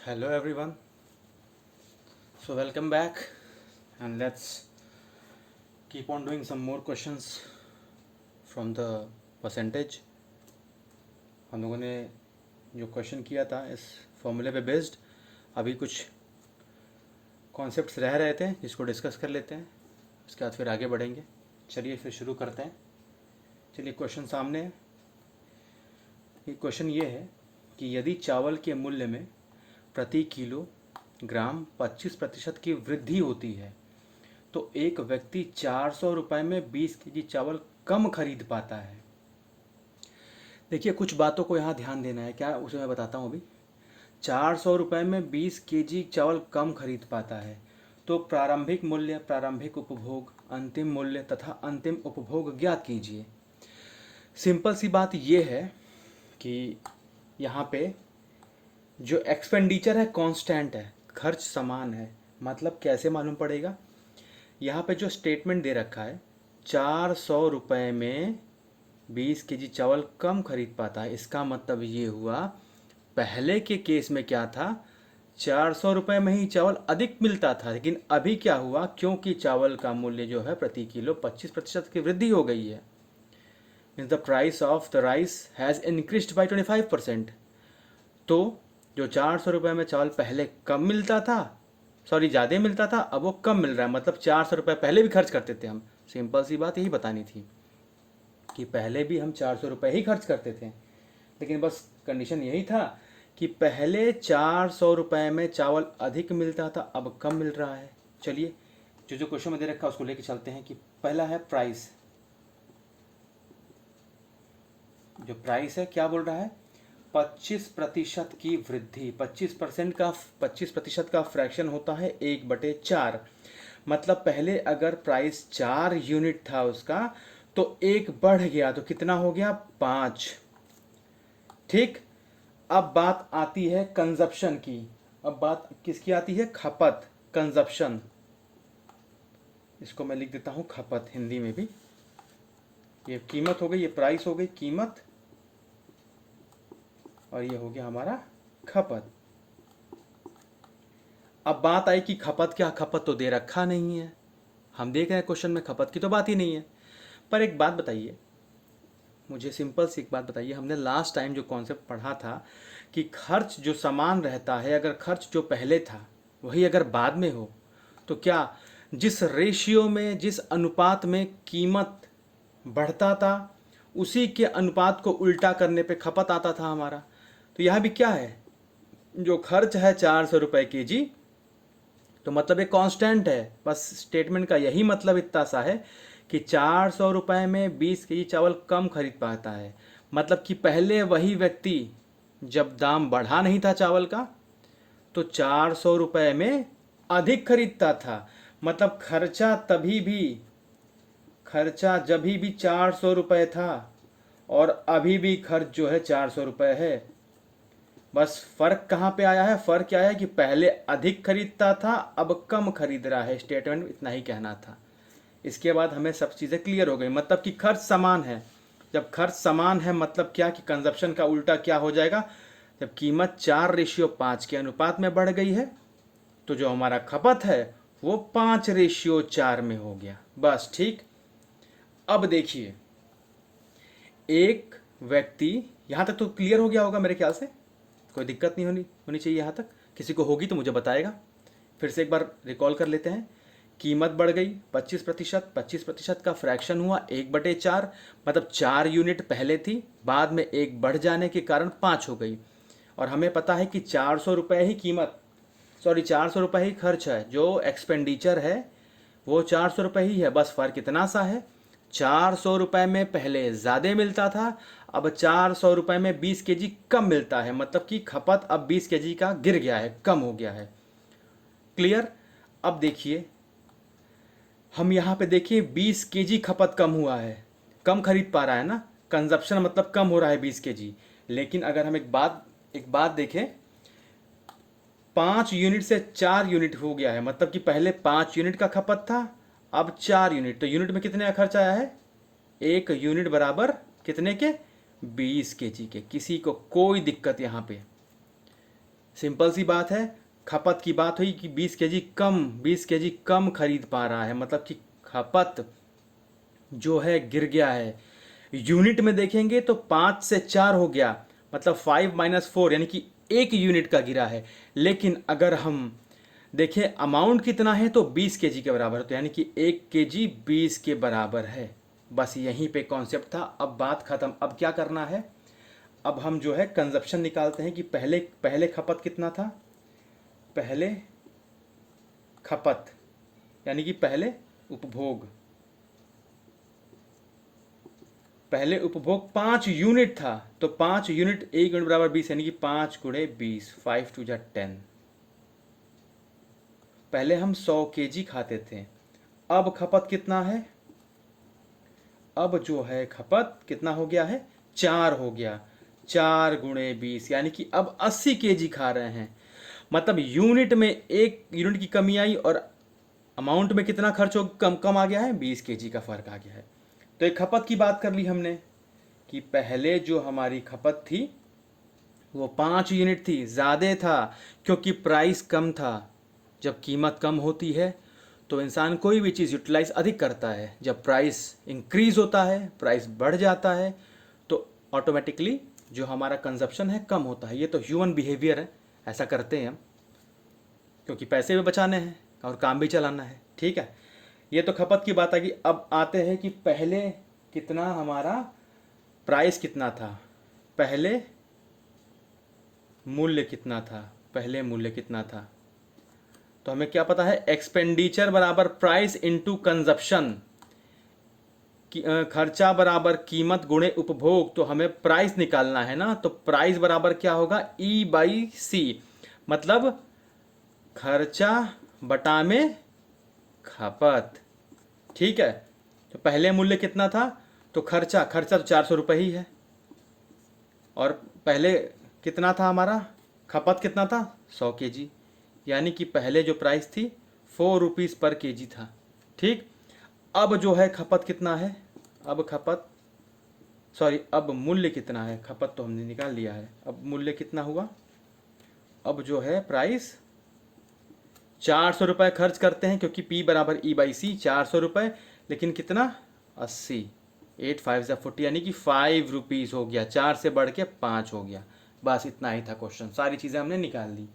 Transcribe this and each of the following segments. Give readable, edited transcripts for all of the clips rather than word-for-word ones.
Hello everyone. So welcome back and let's keep on doing some more questions from the percentage. हम लोगों ने जो question किया था इस फॉर्मूले पे बेस्ड अभी कुछ कॉन्सेप्ट्स रह रहे थे जिसको डिस्कस कर लेते हैं, इसके बाद फिर आगे बढ़ेंगे। चलिए फिर शुरू करते हैं। चलिए क्वेश्चन सामने है। ये क्वेश्चन ये है कि यदि चावल के मूल्य में प्रति किलो ग्राम 25% की वृद्धि होती है तो एक व्यक्ति 400 रुपये में 20 केजी चावल कम खरीद पाता है। देखिए कुछ बातों को यहाँ ध्यान देना है, क्या उसे मैं बताता हूँ अभी। 400 रुपये में 20 केजी चावल कम खरीद पाता है तो प्रारंभिक मूल्य, प्रारंभिक उपभोग, अंतिम मूल्य तथा अंतिम उपभोग ज्ञात कीजिए। सिंपल सी बात यह है कि यहाँ पे जो एक्सपेंडिचर है कांस्टेंट है, खर्च समान है। मतलब कैसे मालूम पड़ेगा? यहाँ पे जो स्टेटमेंट दे रखा है 400 रुपये में 20 केजी चावल कम खरीद पाता है, इसका मतलब ये हुआ पहले के केस में क्या था, 400 रुपये में ही चावल अधिक मिलता था। लेकिन अभी क्या हुआ, क्योंकि चावल का मूल्य जो है प्रति किलो 25% की वृद्धि हो गई है, means the price of the rice has increased by 25%। तो जो 400 रुपये में चावल पहले कम मिलता था, ज़्यादा मिलता था, अब वो कम मिल रहा है। मतलब 400 रुपये पहले भी खर्च करते थे हम। सिंपल सी बात यही बतानी थी कि पहले भी हम 400 रुपये ही खर्च करते थे, लेकिन बस कंडीशन यही था कि पहले 400 रुपये में चावल अधिक मिलता था, अब कम मिल रहा है। चलिए जो जो क्वेश्चन में दे रखा है उसको लेके चलते हैं कि पहला है प्राइस। जो प्राइस है क्या बोल रहा है, 25% की वृद्धि। 25% का फ्रैक्शन होता है 1/4। मतलब पहले अगर प्राइस 4 यूनिट था उसका तो 1 बढ़ गया तो कितना हो गया, 5। ठीक। अब बात आती है कंजप्शन की। अब बात किसकी आती है, खपत, कंजप्शन। इसको मैं लिख देता हूं खपत हिंदी में भी। ये कीमत हो गई, ये प्राइस हो गई कीमत, और ये हो गया हमारा खपत। अब बात आई कि खपत क्या, खपत तो दे रखा नहीं है। हम देख रहे हैं क्वेश्चन में खपत की तो बात ही नहीं है। पर एक बात बताइए मुझे, सिंपल सी एक बात बताइए। हमने लास्ट टाइम जो कॉन्सेप्ट पढ़ा था कि खर्च जो समान रहता है, अगर खर्च जो पहले था वही अगर बाद में हो तो क्या जिस रेशियो में, जिस अनुपात में कीमत बढ़ता था उसी के अनुपात को उल्टा करने पे खपत आता था हमारा। तो यहाँ भी क्या है, जो खर्च है 400 रुपये के जी, तो मतलब ये कांस्टेंट है। बस स्टेटमेंट का यही मतलब इतना सा है कि 400 रुपये में 20 केजी चावल कम खरीद पाता है। मतलब कि पहले वही व्यक्ति जब दाम बढ़ा नहीं था चावल का तो 400 रुपये में अधिक खरीदता था। मतलब खर्चा जभी भी 400 रुपये था और अभी भी खर्च जो है 400 रुपये है। बस फर्क कहाँ पे आया है, फर्क क्या है कि पहले अधिक खरीदता था अब कम खरीद रहा है। स्टेटमेंट इतना ही कहना था। इसके बाद हमें सब चीज़ें क्लियर हो गई। मतलब कि खर्च समान है। जब खर्च समान है मतलब क्या कि कंजप्शन का उल्टा क्या हो जाएगा, जब कीमत 4:5 के अनुपात में बढ़ गई है तो जो हमारा खपत है वो 5:4 में हो गया। बस ठीक। अब देखिए, एक व्यक्ति, यहाँ तक तो क्लियर हो गया होगा मेरे ख्याल से, कोई दिक्कत नहीं होनी चाहिए। यहाँ तक किसी को होगी तो मुझे बताएगा। फिर से एक बार रिकॉल कर लेते हैं। कीमत बढ़ गई 25%, 25% का फ्रैक्शन हुआ 1/4। मतलब 4 यूनिट पहले थी, बाद में 1 बढ़ जाने के कारण 5 हो गई। और हमें पता है कि 400 रुपये ही 400 रुपये ही खर्च है। जो एक्सपेंडिचर है वो 400 रुपये ही है। बस फ़र्क इतना सा है, 400 रुपये में पहले ज़्यादा मिलता था, अब 400 रुपये में 20 केजी कम मिलता है। मतलब कि खपत अब 20 केजी का गिर गया है, कम हो गया है। क्लियर। अब देखिए हम यहाँ पे देखिए 20 केजी खपत कम हुआ है, कम खरीद पा रहा है ना, कंजप्शन मतलब कम हो रहा है 20 केजी। लेकिन अगर हम एक बात देखें, 5 यूनिट से 4 यूनिट हो गया है। मतलब कि पहले 5 यूनिट का खपत था, अब 4 यूनिट। तो यूनिट में कितने का खर्च आया है, 1 यूनिट बराबर कितने के, 20 केजी के। किसी को कोई दिक्कत यहाँ पे? सिंपल सी बात है, खपत की बात हुई कि 20 केजी कम खरीद पा रहा है, मतलब कि खपत जो है गिर गया है। यूनिट में देखेंगे तो 5 से 4 हो गया, मतलब 5 - 4 यानी कि 1 यूनिट का गिरा है। लेकिन अगर हम देखें अमाउंट कितना है तो 20 केजी के बराबर है, तो यानी कि 1 केजी 20 के बराबर है। बस यहीं पे कॉन्सेप्ट था, अब बात खत्म। अब क्या करना है, अब हम जो है कंजप्शन निकालते हैं कि पहले पहले खपत कितना था। पहले खपत यानी कि पहले उपभोग, पहले उपभोग 5 यूनिट था, तो 5 यूनिट 1 यूनिट बराबर 20, यानी कि 5 × 20, 5×2 = 10। पहले हम 100 केजी खाते थे, अब खपत कितना है, अब जो है खपत कितना हो गया है, 4 हो गया। 4 × 20 यानी कि अब 80 केजी खा रहे हैं। मतलब यूनिट में 1 यूनिट की कमी आई और अमाउंट में कितना खर्च हो कम कम आ गया है, 20 केजी का फर्क आ गया है। तो एक खपत की बात कर ली हमने कि पहले जो हमारी खपत थी वो 5 यूनिट थी, ज़्यादा था क्योंकि प्राइस कम था। जब कीमत कम होती है तो इंसान कोई भी चीज़ यूटिलाइज अधिक करता है। जब प्राइस इंक्रीज होता है, प्राइस बढ़ जाता है, तो ऑटोमेटिकली जो हमारा कंजप्शन है कम होता है। ये तो ह्यूमन बिहेवियर है, ऐसा करते हैं हम, क्योंकि पैसे भी बचाने हैं और काम भी चलाना है। ठीक है, ये तो खपत की बात आ गई। अब आते हैं कि पहले कितना हमारा प्राइस कितना था, पहले मूल्य कितना था, पहले मूल्य कितना था। तो हमें क्या पता है, एक्सपेंडिचर बराबर प्राइस इनटू कंजप्शन, खर्चा बराबर कीमत गुणे उपभोग। तो हमें प्राइस निकालना है ना, तो प्राइस बराबर क्या होगा, E/C, मतलब खर्चा बटा में खपत। ठीक है, तो पहले मूल्य कितना था, तो खर्चा खर्चा तो 400 रुपये ही है, और पहले कितना था हमारा, खपत कितना था, 100 केजी, यानी कि पहले जो प्राइस थी 4 रुपीज़/केजी था। ठीक, अब जो है खपत कितना है, अब खपत सॉरी अब मूल्य कितना है, खपत तो हमने निकाल लिया है, अब मूल्य कितना हुआ, अब जो है प्राइस 400 रुपये खर्च करते हैं क्योंकि P बराबर E/C, 400 रुपये, लेकिन कितना, 80, 8×5 = 40, यानी कि 5 रुपीज़ हो गया, 4 से बढ़ के 5 हो गया। बस इतना ही था क्वेश्चन, सारी चीज़ें हमने निकाल ली।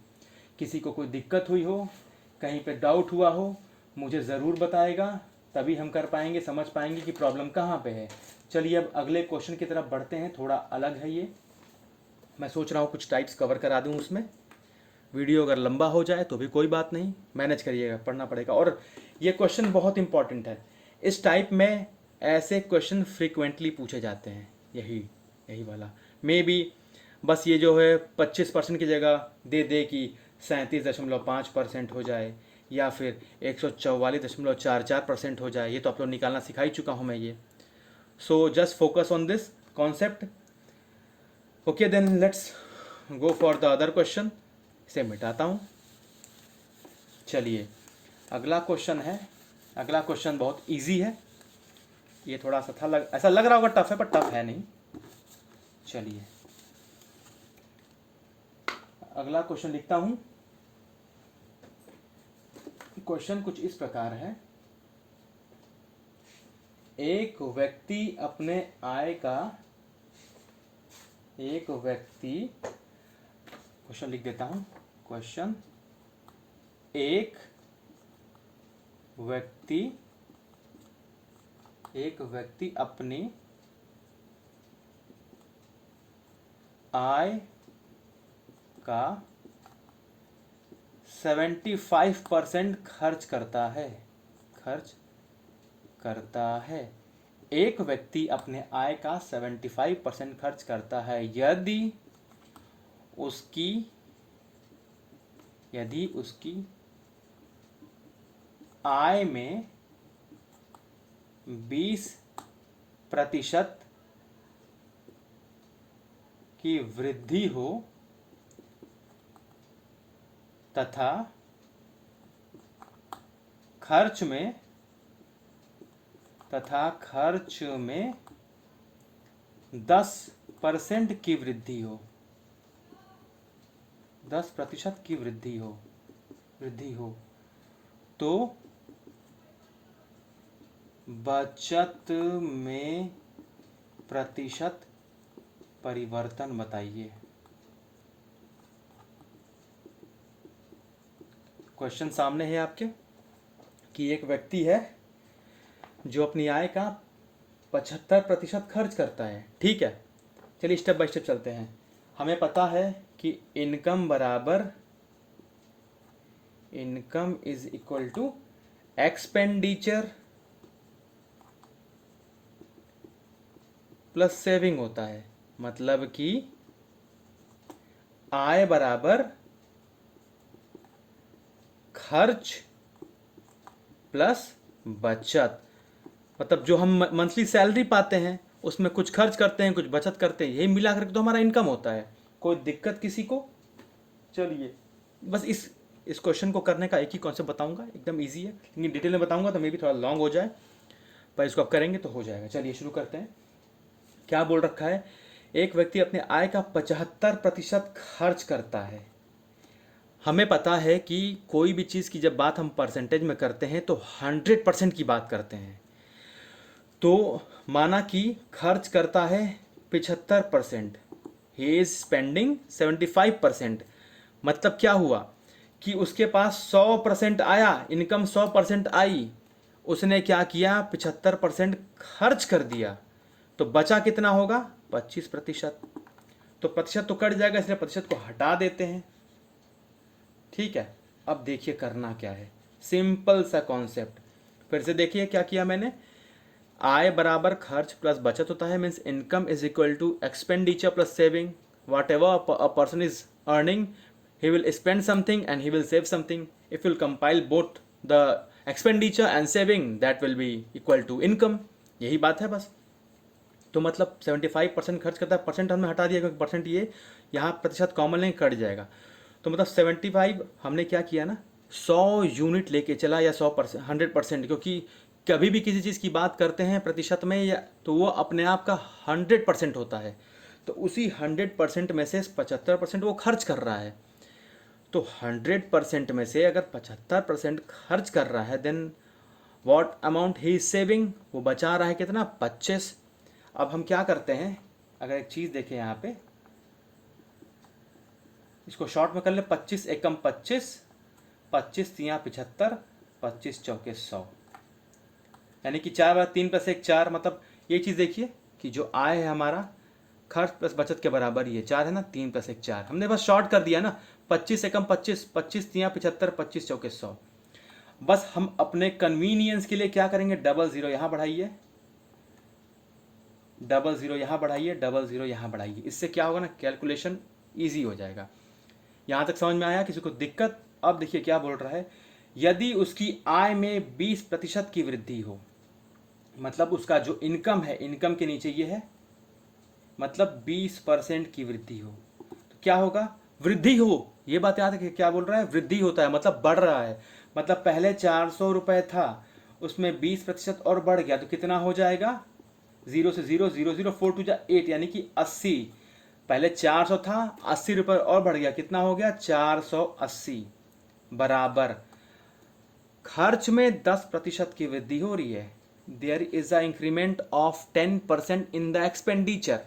किसी को कोई दिक्कत हुई हो, कहीं पे डाउट हुआ हो, मुझे ज़रूर बताएगा, तभी हम कर पाएंगे, समझ पाएंगे कि प्रॉब्लम कहाँ पे है। चलिए अब अगले क्वेश्चन की तरफ बढ़ते हैं, थोड़ा अलग है ये। मैं सोच रहा हूँ कुछ टाइप्स कवर करा दूँ उसमें। वीडियो अगर लंबा हो जाए तो भी कोई बात नहीं, मैनेज करिएगा, पढ़ना पड़ेगा। और ये क्वेश्चन बहुत इंपॉर्टेंट है, इस टाइप में ऐसे क्वेश्चन फ्रीक्वेंटली पूछे जाते हैं, यही यही वाला। मे बी बस ये जो है 25% की जगह दे दे कि 37.5% हो जाए, या फिर 144.44% हो जाए, ये तो आप लोग निकालना सिखा ही चुका हूँ मैं ये। So just focus on this concept. Okay then let's go for the other question. इसे मिटाता हूँ। चलिए अगला क्वेश्चन है, अगला क्वेश्चन बहुत इजी है, ये थोड़ा सा था ऐसा लग रहा होगा टफ है, पर टफ है नहीं। चलिए अगला क्वेश्चन लिखता हूँ। क्वेश्चन कुछ इस प्रकार है, एक व्यक्ति अपने आय का, एक व्यक्ति, क्वेश्चन लिख देता हूँ, क्वेश्चन, एक व्यक्ति अपनी आय का 75% खर्च करता है। एक व्यक्ति अपने आय का 75% खर्च करता है यदि उसकी आय में 20% की वृद्धि हो तथा खर्च में 10% की वृद्धि हो। 10% की वृद्धि हो तो बचत में प्रतिशत परिवर्तन बताइए। क्वेश्चन सामने है आपके कि एक व्यक्ति है जो अपनी आय का 75% खर्च करता है। ठीक है, चलिए स्टेप बाय स्टेप चलते हैं। हमें पता है कि income is equal to expenditure plus saving होता है। मतलब कि आय बराबर खर्च प्लस बचत। मतलब जो हम मंथली सैलरी पाते हैं उसमें कुछ खर्च करते हैं, कुछ बचत करते हैं, यही मिला करके तो हमारा इनकम होता है। कोई दिक्कत किसी को? चलिए बस इस क्वेश्चन को करने का एक ही कॉन्सेप्ट बताऊंगा, एकदम इजी है, लेकिन डिटेल में बताऊंगा तो मे भी थोड़ा लॉन्ग हो जाए, पर इसको आप करेंगे तो हो जाएगा। चलिए शुरू करते हैं। क्या बोल रखा है? एक व्यक्ति अपने आय का 75% खर्च करता है। हमें पता है कि कोई भी चीज़ की जब बात हम परसेंटेज में करते हैं तो 100% की बात करते हैं। तो माना कि खर्च करता है 75%, ही इज स्पेंडिंग 75%। मतलब क्या हुआ कि उसके पास 100% आया, इनकम 100% आई, उसने क्या किया, 75% खर्च कर दिया, तो बचा कितना होगा? 25%। तो प्रतिशत तो कट जाएगा, इसलिए प्रतिशत को हटा देते हैं। ठीक है, अब देखिए करना क्या है, सिंपल सा कॉन्सेप्ट। फिर से देखिए क्या किया मैंने, आय बराबर खर्च प्लस बचत होता है, means income is equal to expenditure plus saving. Whatever a person is earning, he will spend something and he will save something. If you'll compile both the expenditure and saving, that will be equal to income. यही बात है बस। तो मतलब 75% खर्च करता है, percent हमने हटा दिया क्योंकि परसेंट ये यहाँ प्रतिशत कॉमन लेंगे, कट जाएगा। तो मतलब 75 हमने क्या किया ना, 100 यूनिट लेके चला, या 100%, 100%, क्योंकि कभी भी किसी चीज़ की बात करते हैं प्रतिशत में, या तो वो अपने आप का 100% होता है। तो उसी 100% में से 75% वो खर्च कर रहा है। तो 100% में से अगर 75% खर्च कर रहा है, देन वॉट अमाउंट ही इज सेविंग, वो बचा रहा है कितना? 25। अब हम क्या करते हैं, अगर एक चीज़ देखें यहाँ पे, इसको शॉर्ट में कर ले, 25 एकम 25, 25 तिया 75, 25 चौके 100, यानी कि 4/3 प्लस 1 4। मतलब ये चीज़ देखिए कि जो आय है हमारा खर्च प्लस बचत के बराबर ही है, 4 है ना, 3 प्लस 1 4। हमने बस शॉर्ट कर दिया ना, 25 एकम 25, 25 तिया 75, 25 चौके 100। बस हम अपने कन्वीनियंस के लिए क्या करेंगे, डबल ज़ीरो यहाँ बढ़ाइए, डबल ज़ीरो यहाँ बढ़ाइए, डबल ज़ीरो यहाँ बढ़ाइए। इससे क्या होगा ना, कैलकुलेशन ईजी हो जाएगा। यहाँ तक समझ में आया? किसी को दिक्कत? अब देखिए क्या बोल रहा है, यदि उसकी आय में 20% की वृद्धि हो, मतलब उसका जो इनकम है, इनकम के नीचे ये है, मतलब 20% की वृद्धि हो, तो क्या होगा? वृद्धि हो, ये बात याद है। क्या बोल रहा है? वृद्धि होता है, मतलब बढ़ रहा है। मतलब पहले 400 रुपये था, उसमें 20% और बढ़ गया, तो कितना हो जाएगा? 0 से 0, 0 0 4 2 8, यानी कि 80। पहले 400 था, 80 रुपये और बढ़ गया, कितना हो गया? 480 बराबर खर्च में 10% की वृद्धि हो रही है। There is a increment of 10% in the expenditure.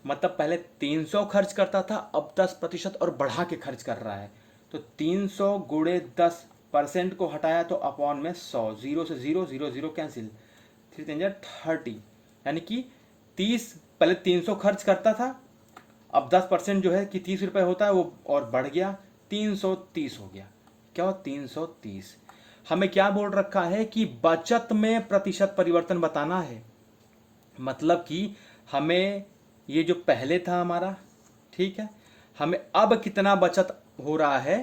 मतलब पहले 300 खर्च करता था, अब 10% और बढ़ा के खर्च कर रहा है। तो 300 गुणे 10% को हटाया तो अपॉन में 100, 0 से 0, 0 0 कैंसिल, 3 3 30, यानी कि 30। पहले 300 खर्च करता था, अब 10% जो है कि 30 रुपये होता है, वो और बढ़ गया, 330 हो गया। क्या हो? 330। हमें क्या बोल रखा है कि बचत में प्रतिशत परिवर्तन बताना है। मतलब कि हमें ये जो पहले था हमारा, ठीक है, हमें अब कितना बचत हो रहा है,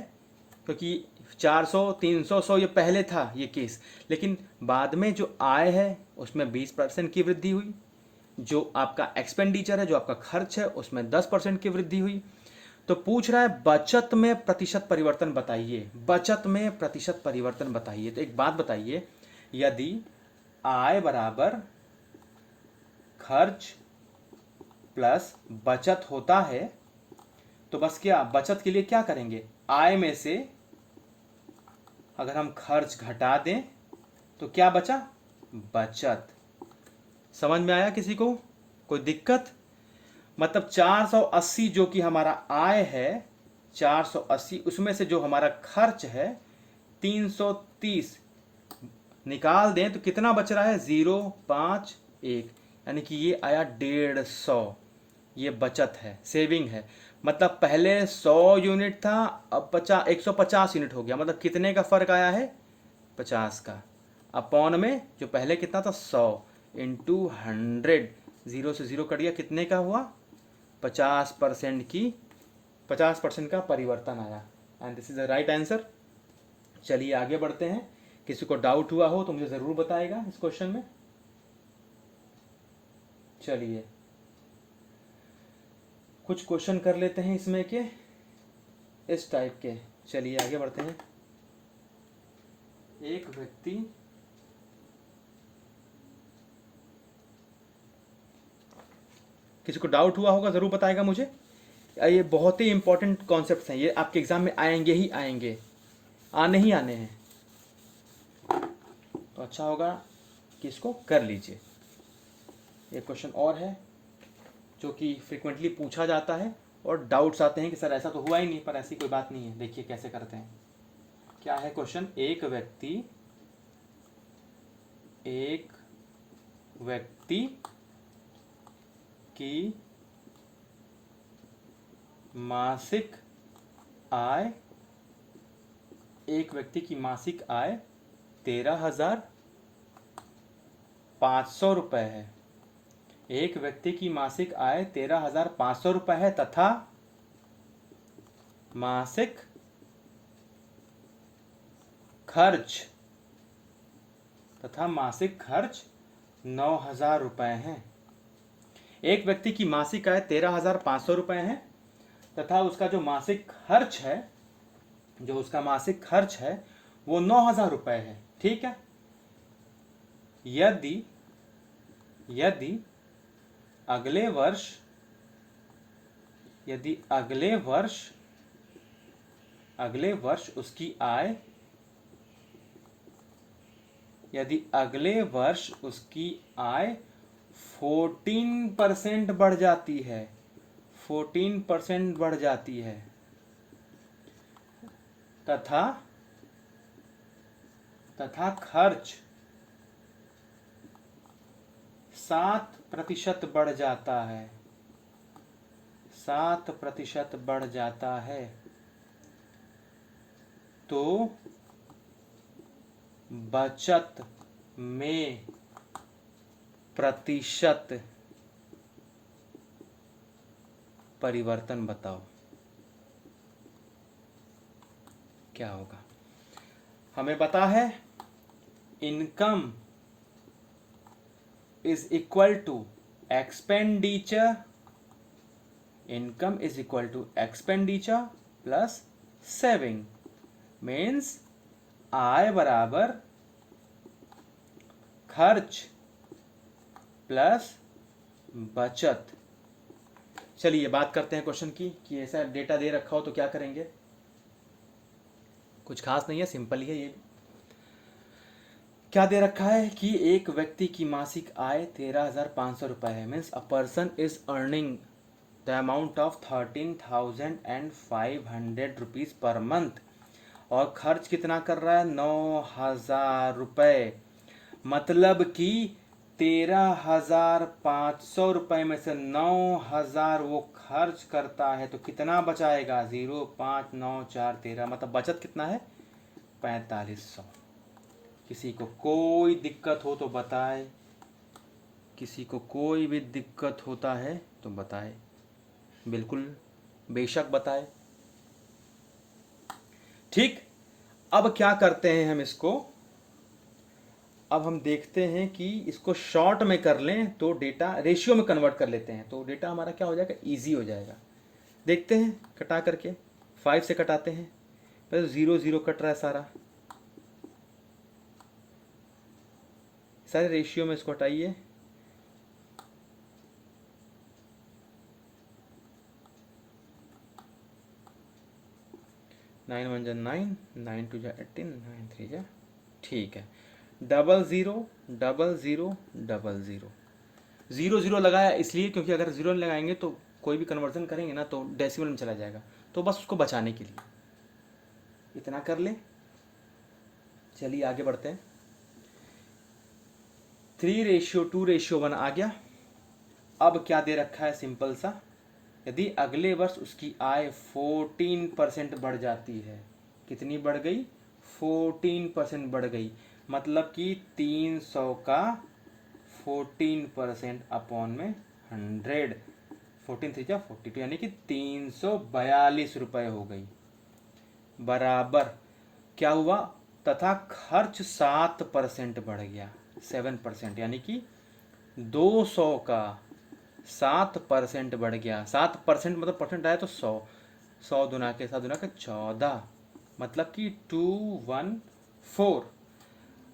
क्योंकि 400 300 100 ये पहले था ये केस, लेकिन बाद में जो आय है उसमें 20% की वृद्धि हुई, जो आपका एक्सपेंडिचर है, जो आपका खर्च है, उसमें 10% की वृद्धि हुई। तो पूछ रहा है बचत में प्रतिशत परिवर्तन बताइए, बचत में प्रतिशत परिवर्तन बताइए। तो एक बात बताइए, यदि आय बराबर खर्च प्लस बचत होता है तो बस क्या बचत के लिए क्या करेंगे, आय में से अगर हम खर्च घटा दें तो क्या बचा, बचत। समझ में आया किसी को, कोई दिक्कत? मतलब 480 जो कि हमारा आय है 480, उसमें से जो हमारा खर्च है 330 निकाल दें तो कितना बच रहा है, 051, यानी कि ये आया 150। ये बचत है, सेविंग है। मतलब पहले 100 यूनिट था, अब 150 यूनिट हो गया। मतलब कितने का फर्क आया है, 50 का। अपॉन में जो पहले कितना था 100 इंटू 100, 0 से 0 कट गया, कितने का हुआ, 50% की 50% का परिवर्तन आया। And this is the right answer. चलिए आगे बढ़ते हैं। किसी को डाउट हुआ हो तो मुझे ज़रूर बताएगा इस क्वेश्चन में। चलिए कुछ क्वेश्चन कर लेते हैं इसमें के, इस टाइप के। चलिए आगे बढ़ते हैं। एक व्यक्ति किसी को डाउट हुआ होगा ज़रूर बताएगा मुझे। ये बहुत ही इंपॉर्टेंट कॉन्सेप्ट्स हैं, ये आपके एग्जाम में आएंगे ही आएंगे, आने ही आने हैं। तो अच्छा होगा कि इसको कर लीजिए। एक क्वेश्चन और है जो कि फ्रिक्वेंटली पूछा जाता है और डाउट्स आते हैं कि सर ऐसा तो हुआ ही नहीं, पर ऐसी कोई बात नहीं है। देखिए कैसे करते हैं। क्या है क्वेश्चन, एक व्यक्ति की मासिक आय, एक व्यक्ति की मासिक आय 13,500 रुपये है। एक व्यक्ति की मासिक आय 13,500 रुपये है तथा मासिक खर्च 9,000 रुपये हैं। एक व्यक्ति की मासिक आय 13,500 रुपये है तथा उसका जो मासिक खर्च है वो 9,000 रुपये है। ठीक है। यदि अगले वर्ष उसकी आय, यदि अगले वर्ष उसकी आय 14% बढ़ जाती है, 14% बढ़ जाती है तथा खर्च 7% बढ़ जाता है, 7% बढ़ जाता है, तो बचत में प्रतिशत परिवर्तन बताओ क्या होगा। हमें पता है income is equal to expenditure, income is equal to expenditure plus saving, means आय बराबर खर्च प्लस बचत। चलिए बात करते हैं क्वेश्चन की कि ऐसा डेटा दे रखा हो तो क्या करेंगे। कुछ खास नहीं है, सिंपल ही है। ये क्या दे रखा है कि एक व्यक्ति की मासिक आय 13,500 रुपये है, means a person is earning the amount of 13,500 rupees per month, और खर्च कितना कर रहा है, 9,000 रुपये। मतलब कि 13,500 रुपये में से 9,000 वो खर्च करता है तो कितना बचाएगा, 0,59413, मतलब बचत कितना है, 4,500। किसी को कोई दिक्कत हो तो बताए, किसी को कोई भी दिक्कत होता है तो बताए, बिल्कुल बेशक बताए। ठीक, अब क्या करते हैं हम इसको, अब हम देखते हैं कि इसको शॉर्ट में कर लें तो डेटा रेशियो में कन्वर्ट कर लेते हैं तो डेटा हमारा क्या हो जाएगा, इजी हो जाएगा। देखते हैं कटा करके, 5 से कटाते हैं, पहले 0 0 कट रहा है सारे रेशियो में इसको हटाइए। 9 1 जा 9, 9 2 जा 18, 9 3 जा, ठीक है। 00 00 00, 0 लगाया इसलिए क्योंकि अगर 0 नहीं लगाएंगे तो कोई भी कन्वर्जन करेंगे ना तो डेसिमल में चला जाएगा, तो बस उसको बचाने के लिए इतना कर ले। चलिए आगे बढ़ते हैं। 3:2:1 आ गया। अब क्या दे रखा है, सिंपल सा, यदि अगले वर्ष उसकी आय 14% बढ़ जाती है, कितनी बढ़ गई, 14% बढ़ गई, मतलब कि 300 का 14% अपॉन में 100, 14 3 जा 42, यानी कि 342 रुपये हो गई, बराबर क्या हुआ, तथा खर्च 7% बढ़ गया, 7%, यानी कि 200 का 7% बढ़ गया। 7% मतलब परसेंट आया तो 100, 100 दुना के 7 दुना के 14, मतलब कि 214।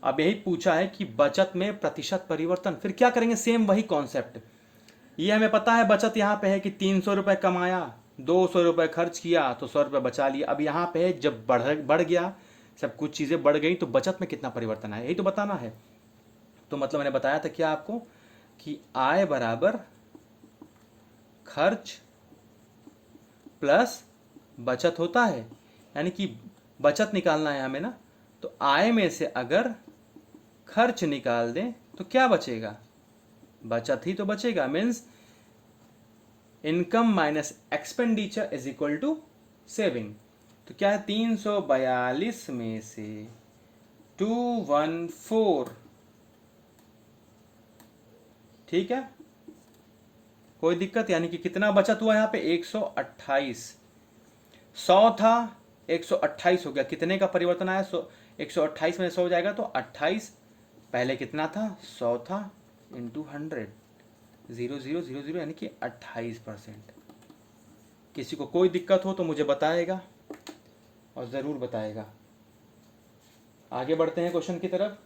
अब यही पूछा है कि बचत में प्रतिशत परिवर्तन, फिर क्या करेंगे, सेम वही कॉन्सेप्ट। ये हमें पता है बचत यहाँ पे है कि 300 रुपये कमाया, 200 रुपये खर्च किया तो 100 रुपये बचा लिया। अब यहाँ पे है जब बढ़ गया, सब कुछ चीज़ें बढ़ गई तो बचत में कितना परिवर्तन आया, यही तो बताना है। तो मतलब मैंने बताया था क्या आपको कि आय बराबर खर्च प्लस बचत होता है, यानी कि बचत निकालना है हमें ना, तो आय में से अगर खर्च निकाल दें तो क्या बचेगा, बचत ही तो बचेगा। Means income minus expenditure is equal to saving. तो क्या है, 342 में से 214, ठीक है, कोई दिक्कत, यानी कि कितना बचत हुआ यहाँ पे, 128। 100 था, 128 हो गया, कितने का परिवर्तन आया, 128 में 100 जाएगा तो 28, पहले कितना था, 100 था, इंटू 100, 0000, यानी कि 28%। किसी को कोई दिक्कत हो तो मुझे बताएगा और ज़रूर बताएगा। आगे बढ़ते हैं क्वेश्चन की तरफ।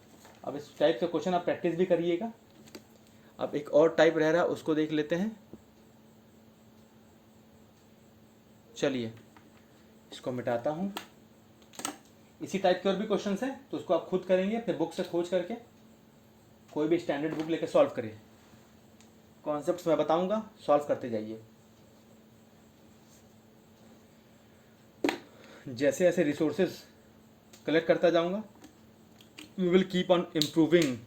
अब इस टाइप के क्वेश्चन आप प्रैक्टिस भी करिएगा। अब एक और टाइप रह रहा है, उसको देख लेते हैं। चलिए इसको मिटाता हूँ। इसी टाइप के और भी क्वेश्चन हैं तो उसको आप खुद करेंगे अपने बुक से खोज करके, कोई भी स्टैंडर्ड बुक लेकर सॉल्व करिए। कॉन्सेप्ट्स मैं बताऊंगा, सॉल्व करते जाइए। जैसे जैसे रिसोर्सेज कलेक्ट करता जाऊंगा, we will keep on improving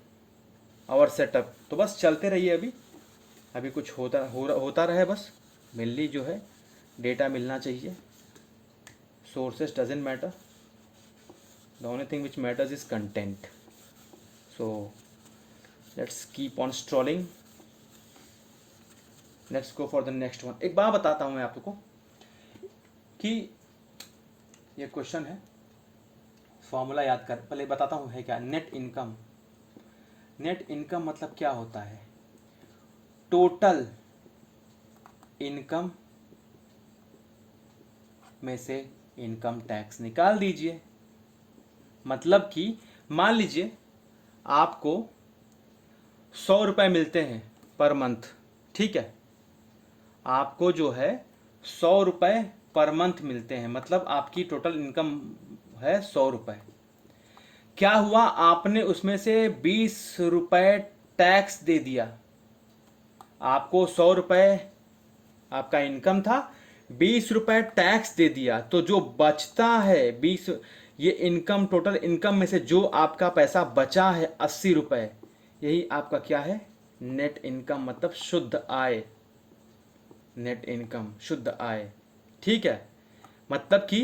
our setup. तो बस चलते रहिए, अभी कुछ होता रहे, बस मेनली जो है डेटा मिलना चाहिए। Sources doesn't matter, the only thing which matters is content. So let's keep on strolling, let's go for the next one. एक बात बताता हूँ मैं आपको कि ये क्वेश्चन है, फॉर्मूला याद कर, पहले बताता हूँ है क्या, नेट इनकम। नेट इनकम मतलब क्या होता है, टोटल इनकम में से इनकम टैक्स निकाल दीजिए। मतलब कि मान लीजिए आपको 100 रुपये मिलते हैं पर मंथ, ठीक है, आपको जो है 100 रुपये पर मंथ मिलते हैं, मतलब आपकी टोटल इनकम है 100 रुपये। क्या हुआ, आपने उसमें से 20 रुपये टैक्स दे दिया। आपको 100 रुपये आपका इनकम था, 20 रुपये टैक्स दे दिया, तो जो बचता है 20, ये इनकम, टोटल इनकम में से जो आपका पैसा बचा है 80 रुपये, यही आपका क्या है, नेट इनकम, मतलब शुद्ध आय। नेट इनकम शुद्ध आय, ठीक है। मतलब कि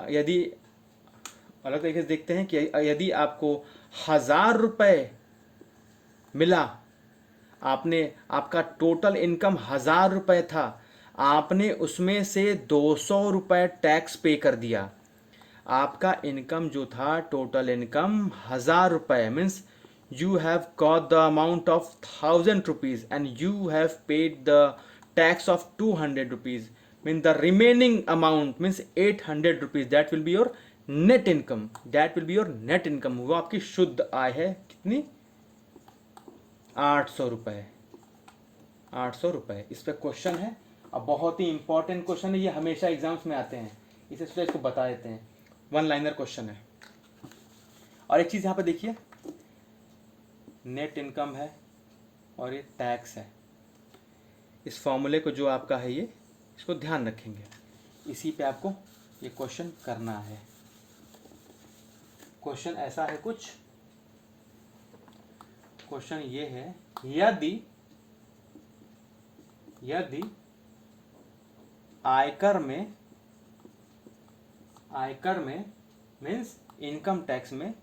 यदि अलग तरीके से देखते हैं कि यदि आपको 1000 रुपये मिला, आपका टोटल इनकम 1000 रुपये था, आपने उसमें से 200 रुपये टैक्स पे कर दिया, आपका इनकम जो था, टोटल इनकम 1000 रुपये, means you have got the amount of 1000 rupees and you have paid the tax of 200 rupees, means the remaining amount means 800 rupees, that will be your net income, that will be your net income। वो आपकी शुद्ध आय है, कितनी, 800 रुपये, 800 रुपये। इस पर question है, अब बहुत ही इंपॉर्टेंट क्वेश्चन है, ये हमेशा एग्जाम्स में आते हैं, इसे सोचा इसको बता देते हैं, वन लाइनर क्वेश्चन है। और एक चीज़ यहाँ पे देखिए, नेट इनकम है और ये टैक्स है। इस फॉर्मूले को जो आपका है ये, इसको ध्यान रखेंगे, इसी पे आपको ये क्वेश्चन करना है। क्वेश्चन ऐसा है कुछ, क्वेश्चन ये है, यदि आयकर में मीन्स इनकम टैक्स में,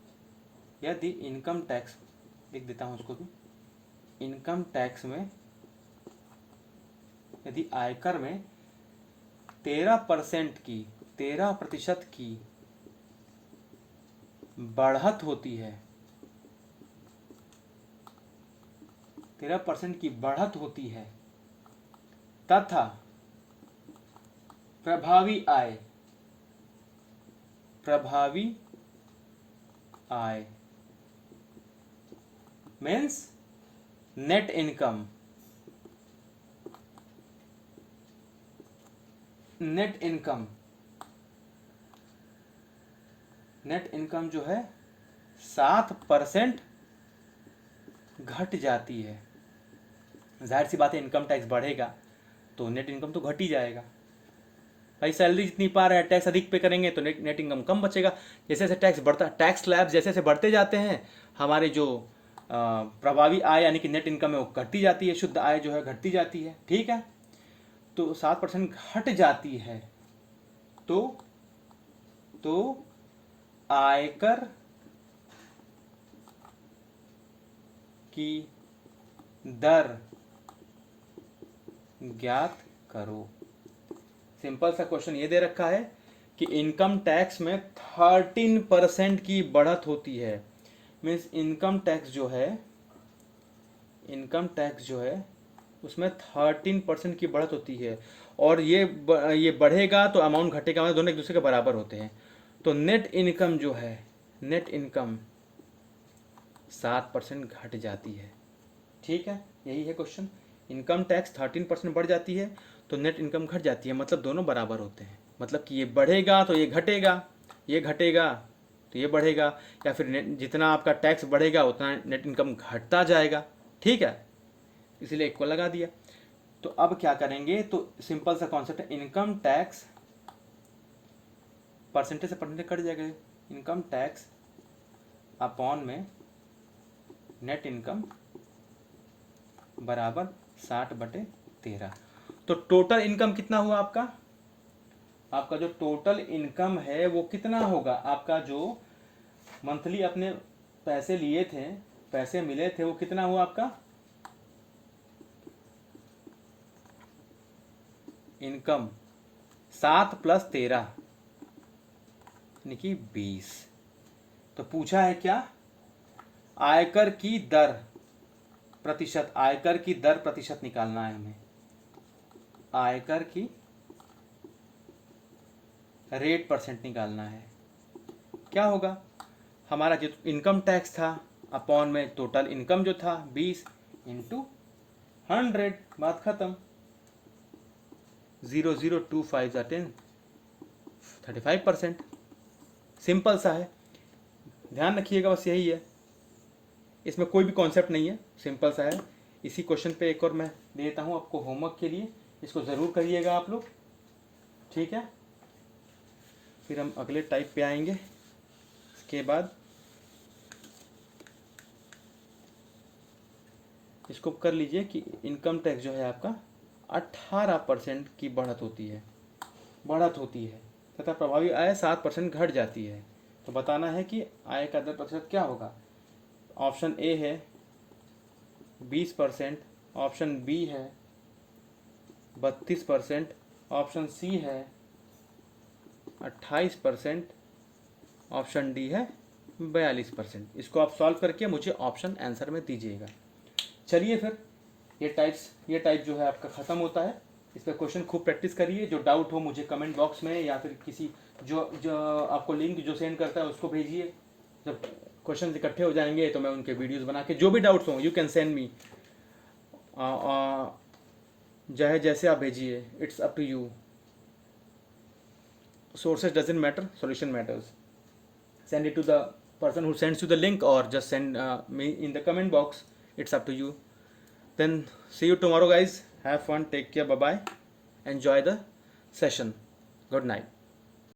यदि इनकम टैक्स, लिख देता हूं उसको भी, इनकम टैक्स में यदि आयकर में 13% की बढ़त होती है, 13% की बढ़त होती है, तथा प्रभावी आय मीन्स नेट इनकम जो है 7% घट जाती है। जाहिर सी बात है, इनकम टैक्स बढ़ेगा तो नेट इनकम तो घट ही जाएगा। भाई सैलरी जितनी पा रहे हैं, टैक्स अधिक पे करेंगे तो नेट इनकम कम बचेगा। जैसे जैसे टैक्स बढ़ता, टैक्स स्लैब जैसे जैसे बढ़ते जाते हैं, हमारे जो प्रभावी आय यानी कि नेट इनकम है वो घटती जाती है, शुद्ध आय जो है घटती जाती है। ठीक है, तो 7% घट जाती है तो आयकर की दर ज्ञात करो। सिंपल सा क्वेश्चन ये दे रखा है कि इनकम टैक्स में 13% की बढ़त होती है। मीन्स इनकम टैक्स जो है उसमें 13% की बढ़त होती है, और ये बढ़ेगा तो अमाउंट घटेगा, मतलब दोनों एक दूसरे के बराबर होते हैं। तो नेट इनकम जो है, नेट इनकम 7% घट जाती है। ठीक है, यही है क्वेश्चन। इनकम टैक्स 13% बढ़ जाती है तो नेट इनकम घट जाती है, मतलब दोनों बराबर होते हैं। मतलब कि ये बढ़ेगा तो ये घटेगा, ये घटेगा तो ये बढ़ेगा, या फिर जितना आपका टैक्स बढ़ेगा उतना नेट इनकम घटता जाएगा। ठीक है, इसीलिए एक को लगा दिया। तो अब क्या करेंगे, तो सिंपल सा कॉन्सेप्ट है, इनकम टैक्स परसेंटेज से परसेंटेज कट जाएगा, इनकम टैक्स अपॉन में नेट इनकम बराबर 60/13। तो टोटल इनकम कितना हुआ आपका? आपका जो टोटल इनकम है वो कितना होगा? आपका जो मंथली अपने पैसे लिए थे, पैसे मिले थे, वो कितना हुआ आपका? इनकम 7 + 13 यानी कि 20। तो पूछा है क्या? आयकर की दर प्रतिशत, आयकर की दर प्रतिशत निकालना है हमें। आयकर की रेट परसेंट निकालना है। क्या होगा? हमारा जो इनकम टैक्स था अपॉन में टोटल इनकम जो था 20 × 100, बात खत्म। 0 0 2 5 10, 35%। सिंपल सा है, ध्यान रखिएगा, बस यही है, इसमें कोई भी कॉन्सेप्ट नहीं है, सिंपल सा है। इसी क्वेश्चन पे एक और मैं देता हूँ आपको होमवर्क के लिए, इसको ज़रूर करिएगा आप लोग। ठीक है, फिर हम अगले टाइप पे आएंगे। इसके बाद इसको कर लीजिए कि इनकम टैक्स जो है आपका 18% की बढ़त होती है तथा प्रभावी आय 7% घट जाती है। तो बताना है कि आय का दर प्रतिशत क्या होगा। ऑप्शन ए है 20%, ऑप्शन बी है 32%, ऑप्शन सी है 28%, ऑप्शन डी है 42%। इसको आप सॉल्व करके मुझे ऑप्शन आंसर में दीजिएगा। चलिए फिर ये टाइप जो है आपका ख़त्म होता है। इस पर क्वेश्चन खूब प्रैक्टिस करिए। जो डाउट हो मुझे कमेंट बॉक्स में या फिर किसी जो आपको लिंक जो सेंड करता है उसको भेजिए। जब क्वेश्चन इकट्ठे हो जाएंगे तो मैं उनके वीडियोस बना के, जो भी डाउट्स हों यू कैन सेंड मी, चाहे जैसे आप भेजिए, it's up to you. sources doesn't matter, solution matters. Send it to the person who sends you the link, or just send me in the comment box. It's up to you. Then see you tomorrow, guys. Have fun, take care, bye bye, enjoy the session. Good night.